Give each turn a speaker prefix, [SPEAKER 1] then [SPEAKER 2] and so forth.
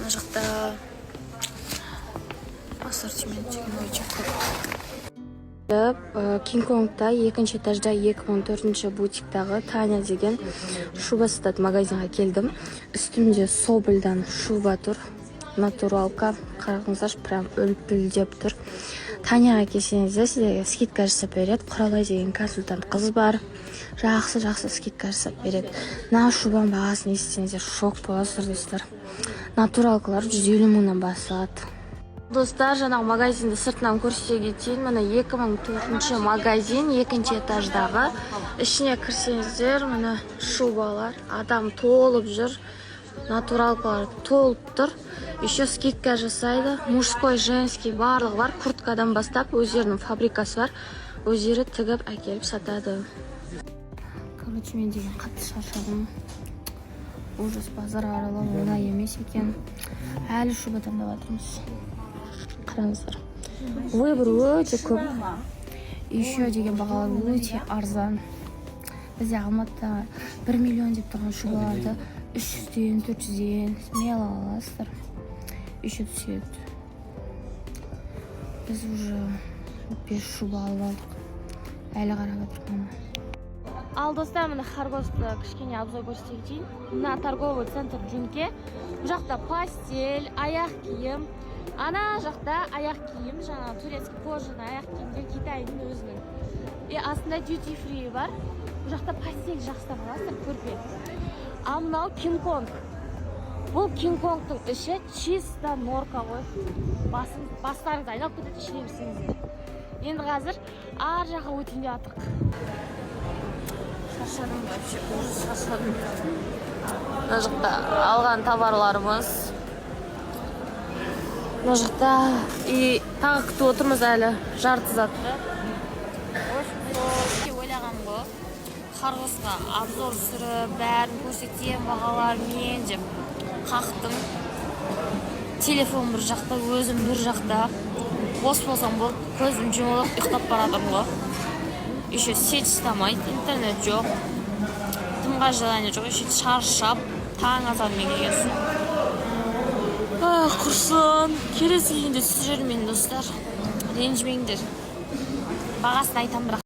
[SPEAKER 1] Мына жақта ассортимент деген өте көп. Кинг-Конгта екінші этажда 2014 бутиктағы Таня деген шуба сататын магазинға келдім. Үстімде Собольдан шуба тұр. Натуралка. Қараңыздар, прям өлпілдеп тұр. Таняға келсеңіздер, сіздерге скидка жасап береді. Құралай деген консультант қыз бар. Жақсы скидка жасап береді. Мына шубаның бағасын естісеңіздер шок боласыздар достар. Натуралкалар 150 мыңнан басталады. Достар, жаңағы магазинді сыртынан көрсете кетейін. Мына 2004 магазин, екінші этаждағы. Ішіне кірсеңіздер, мына шубалар, адам толып жүр. Натуралкалар толып тұр. Еще скидка жасайды. Мужской, женский барлығы бар. Курткадан бастап өздерінің фабрикасы бар. Өздері тігіп әкеліп сатады. Короче, мен деген қатты шаршадым. Ужас, базар аралау оңай емес екен. Әлі шуба таңдап жатырмыз. Қараңыздар. Выбор өте көп. Еще деген бағалар өте арзан. Бізде Алматыда 1 миллион деп тұрған шубаларды 300-ден, 400-ден смело аласыздар. Еще түседі. Біз уже 5 шуба алып алдық. Әлі қарап отырмын. Ал достар, мына Харгосты кішкене обзор көрсетейін. Мына торговый центр Джунке. Бұл жақта постель, аяқ киім. Ана жақта аяқ киім, жаңа турецкий кожаный аяқ киімдер Китайдың өзінің. Астында duty free бар. Бұл жақта постель жақсы аласыздар, көрпе. Ал мынау Кинг-Конг. Бұл Кинг-Конгтың іші чисто норка ғой. Бастарыңызды айналып кетеді ішіне берсеңіздер. Енді қазір ар жаққа өтейін деп жатырмық. Шаршадым, вообще ужас шаршадым. Мына жақта алған товарларымыз. Мына жақта тағы күтіп отырмыз әлі жарты затты. Ойлағам ғой. Харгосқа обзор сүріп, бәрін көрсетем, бағалар мен деп қақтым. Телефон бір жақта, өзім бір жақта. Бос болсам болды, көзім жұмылып, ұйықтап барадым ғой. Еще сеть ұстамайды, интернет жоқ. Тымға желание жоқ, еще шаршап, таң азанмен келгенсің. Құрсын, келесі кейінде сіз жүрмейін достар. Ренжімеңдер. Бағасын айтам бірақ.